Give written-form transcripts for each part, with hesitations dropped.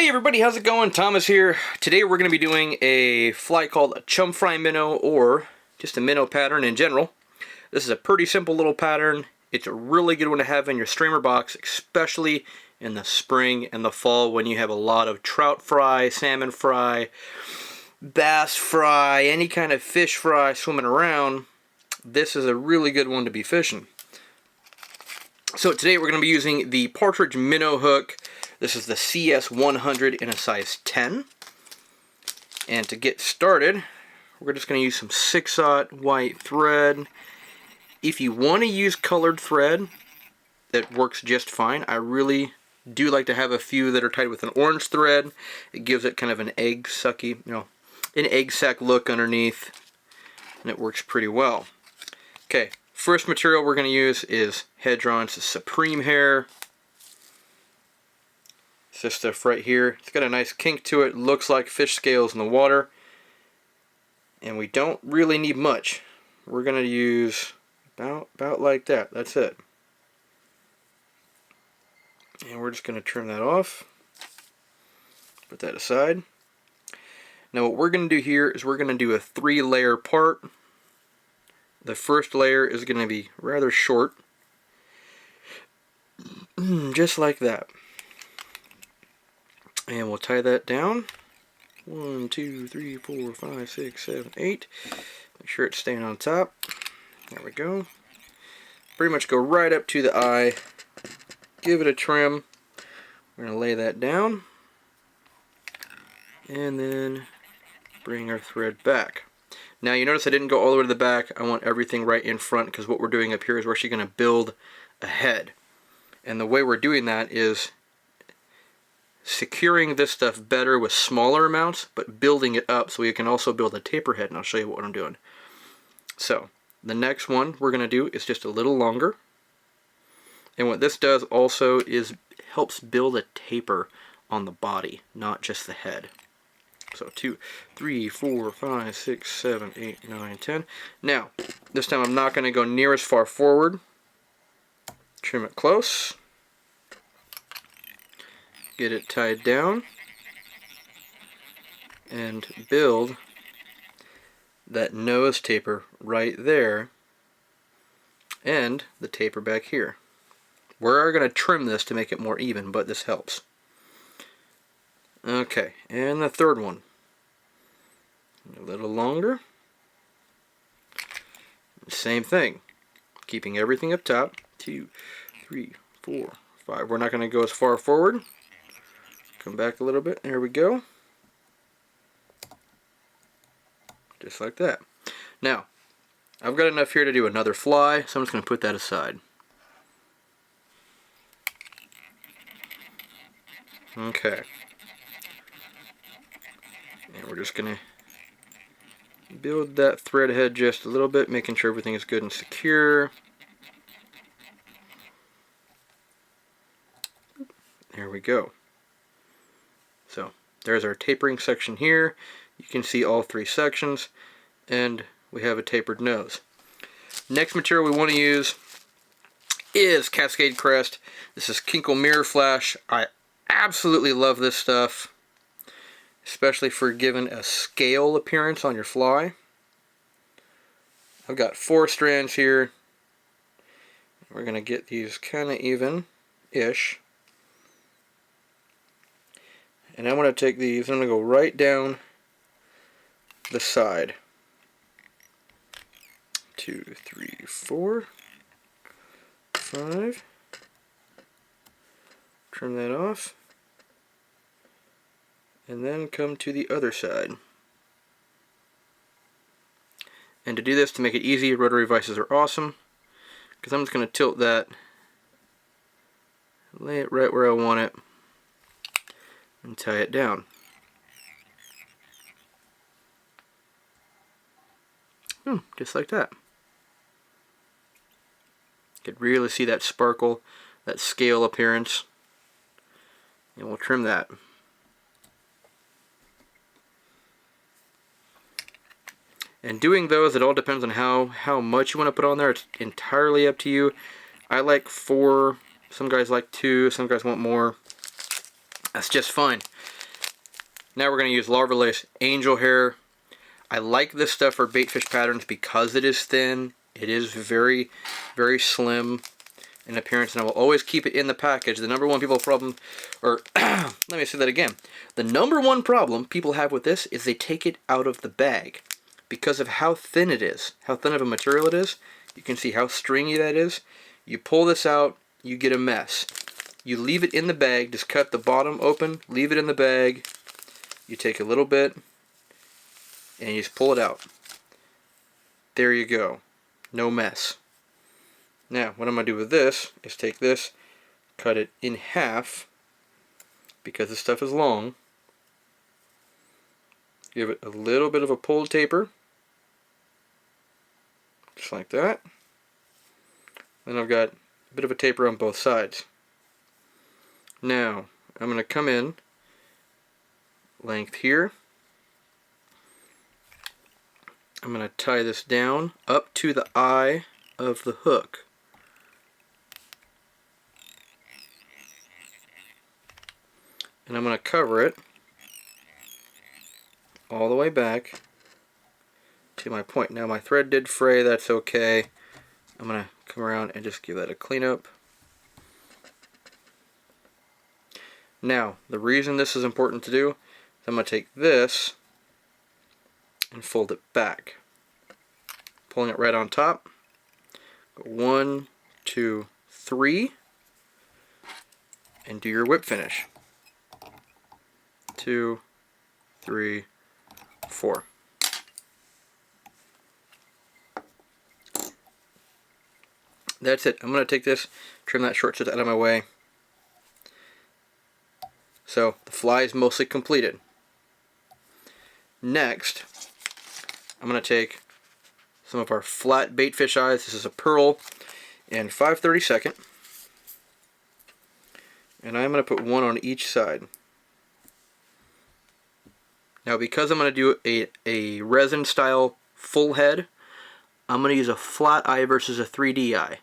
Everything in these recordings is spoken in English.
Hey everybody, how's it going? Thomas here. Today we're going to be doing a fly called a Chum Fry minnow, or just a minnow pattern in general. This is a pretty simple little pattern. It's a really good one to have in your streamer box, especially in the spring and the fall when you have a lot of trout fry, salmon fry, bass fry, any kind of fish fry swimming around. This is a really good one to be fishing. So today we're going to be using the Partridge minnow hook. This is the CS100 in a size 10. And to get started, we're just going to use some 6/0 white thread. If you want to use colored thread, that works just fine. I really do like to have a few that are tied with an orange thread. It gives it kind of an egg sucky, an egg sac look underneath, and it works pretty well. Okay, first material we're going to use is Hedron's Supreme Hair. It's this stuff right here. It's got a nice kink to it. Looks like fish scales in the water. And we don't really need much. We're going to use about like that. That's it. And we're just going to trim that off. Put that aside. Now what we're going to do here is we're going to do a 3-layer part. The first layer is going to be rather short. Just like that. And we'll tie that down. 1, 2, 3, 4, 5, 6, 7, 8. Make sure it's staying on top. There we go. Pretty much go right up to the eye. Give it a trim. We're going to lay that down. And then bring our thread back. Now you notice I didn't go all the way to the back. I want everything right in front because what we're doing up here is we're actually going to build a head. And the way we're doing that is securing this stuff better with smaller amounts, but building it up so you can also build a taper head, and I'll show you what I'm doing. So, the next one we're going to do is just a little longer. And what this does also is helps build a taper on the body, not just the head. So 2, 3, 4, 5, 6, 7, 8, 9, 10. Now, this time I'm not going to go near as far forward. Trim it close. Get it tied down. And build that nose taper right there. And the taper back here. We're going to trim this to make it more even, but this helps. Okay, and the third one. A little longer. Same thing. Keeping everything up top. 2, 3, 4, 5. We're not going to go as far forward. Come back a little bit. There we go. Just like that. Now, I've got enough here to do another fly, so I'm just going to put that aside. Okay. And we're just going to build that thread head just a little bit, making sure everything is good and secure. There we go. So, there's our tapering section here. You can see all 3 sections, and we have a tapered nose. Next material we want to use is Cascade Crest. This is Kinkle Mirror Flash. I absolutely love this stuff, especially for giving a scale appearance on your fly. I've got 4 strands here. We're going to get these kind of even-ish. And I'm going to take these, I'm going to go right down the side. 2, 3, 4, 5. Trim that off. And then come to the other side. And to do this, to make it easy, rotary vices are awesome. Because I'm just going to tilt that, lay it right where I want it, and tie it down. Just like that. You could really see that sparkle, that scale appearance. And we'll trim that. And doing those, it all depends on how much you want to put on there. It's entirely up to you. I like 4, some guys like 2, some guys want more. That's just fine. Now we're going to use larva lace angel hair. I like this stuff for baitfish patterns because it is thin. It is very, very slim in appearance, and I will always keep it in the package. The number one problem, or let me say that again. The number one problem people have with this is they take it out of the bag because of how thin it is, how thin of a material it is. You can see how stringy that is. You pull this out, you get a mess. You leave it in the bag, just cut the bottom open, leave it in the bag. You take a little bit, and you just pull it out. There you go. No mess. Now, what I'm going to do with this is take this, cut it in half, because this stuff is long. Give it a little bit of a pulled taper, just like that. Then I've got a bit of a taper on both sides. Now, I'm going to come in, length here. I'm going to tie this down up to the eye of the hook. And I'm going to cover it all the way back to my point. Now my thread did fray, that's okay. I'm going to come around and just give that a cleanup. Now, the reason this is important to do is I'm going to take this and fold it back. Pulling it right on top. Go 1, 2, 3. And do your whip finish. 2, 3, 4. That's it. I'm going to take this, trim that short stitch out of my way. So the fly is mostly completed. Next, I'm going to take some of our flat baitfish eyes. This is a pearl and 5/32. And I'm going to put one on each side. Now because I'm going to do a resin style full head, I'm going to use a flat eye versus a 3D eye.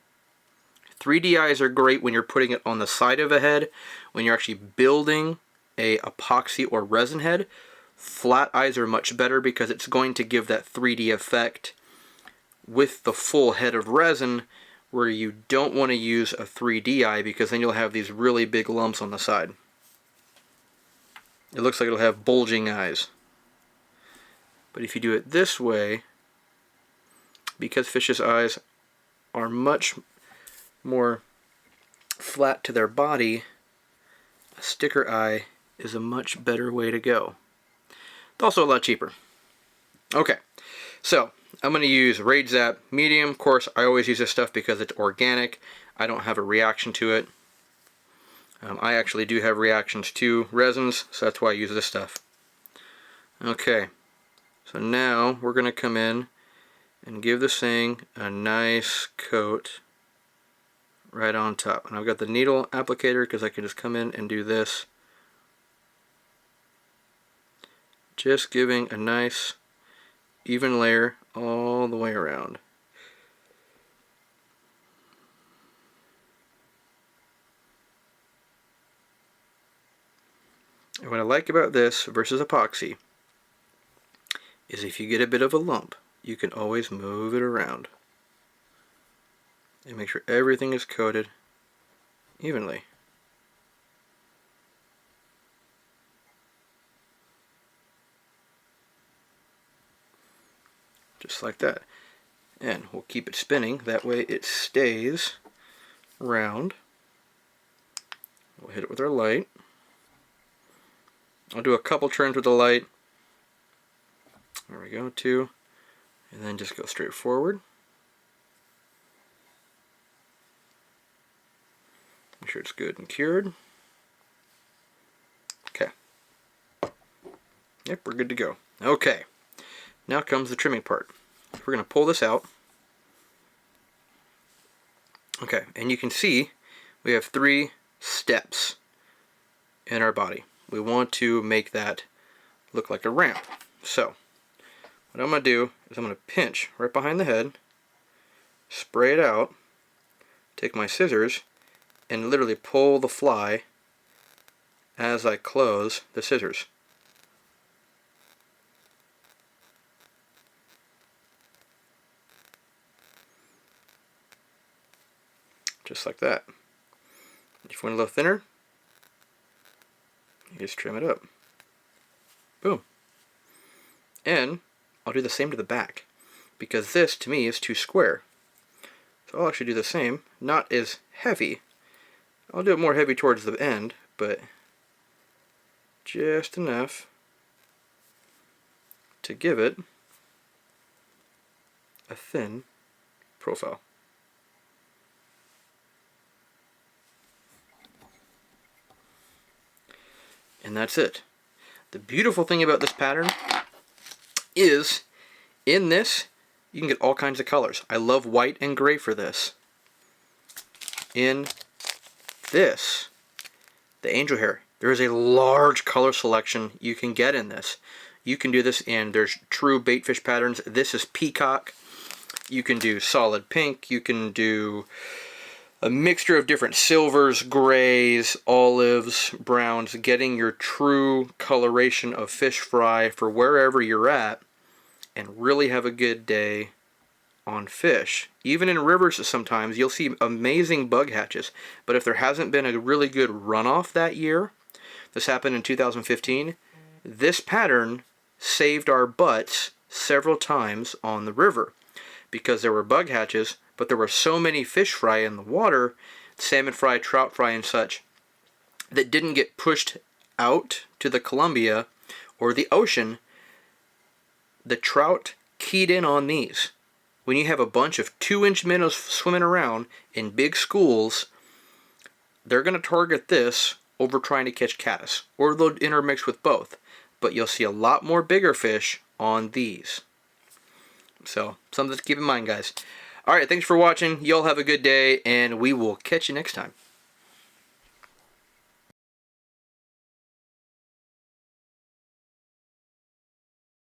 3D eyes are great when you're putting it on the side of a head, when you're actually building a epoxy or resin head. Flat eyes are much better because it's going to give that 3D effect with the full head of resin, where you don't want to use a 3D eye because then you'll have these really big lumps on the side. It looks like it'll have bulging eyes. But if you do it this way, because fish's eyes are much more flat to their body, a sticker eye is a much better way to go. It's also a lot cheaper. Okay, so I'm going to use Raid Zap Medium. Of course, I always use this stuff because it's organic. I don't have a reaction to it. I actually do have reactions to resins, so that's why I use this stuff. Okay, so now we're going to come in and give this thing a nice coat right on top. And I've got the needle applicator because I can just come in and do this. Just giving a nice even layer all the way around. And what I like about this versus epoxy is if you get a bit of a lump, you can always move it around and make sure everything is coated evenly. Just like that. And we'll keep it spinning, that way it stays round. We'll hit it with our light. I'll do a couple turns with the light. There we go, 2. And then just go straight forward. Make sure it's good and cured. Okay. Yep, we're good to go. Okay. Now comes the trimming part. We're going to pull this out. Okay, and you can see we have 3 steps in our body. We want to make that look like a ramp. So, what I'm going to do is I'm going to pinch right behind the head, spray it out, take my scissors, and literally pull the fly as I close the scissors. just like that. If you want a little thinner, you just trim it up. Boom. And I'll do the same to the back, because this to me is too square. So I'll actually do the same, not as heavy. I'll do it more heavy towards the end, but just enough to give it a thin profile. And that's it. The beautiful thing about this pattern is in this you can get all kinds of colors. I love white and gray for this. In this, the angel hair, there is a large color selection you can get in this. You can do this in, there's true baitfish patterns. This is peacock. You can do solid pink. You can do a mixture of different silvers, grays, olives, browns, getting your true coloration of fish fry for wherever you're at, and really have a good day on fish. Even in rivers sometimes you'll see amazing bug hatches, but if there hasn't been a really good runoff that year, this happened in 2015, this pattern saved our butts several times on the river because there were bug hatches, but there were so many fish fry in the water, salmon fry, trout fry, and such, that didn't get pushed out to the Columbia or the ocean. The trout keyed in on these. When you have a bunch of 2-inch minnows swimming around in big schools, they're going to target this over trying to catch caddis, or they'll intermix with both. But you'll see a lot more bigger fish on these. So, something to keep in mind, guys. Alright, thanks for watching. Y'all have a good day, and we will catch you next time.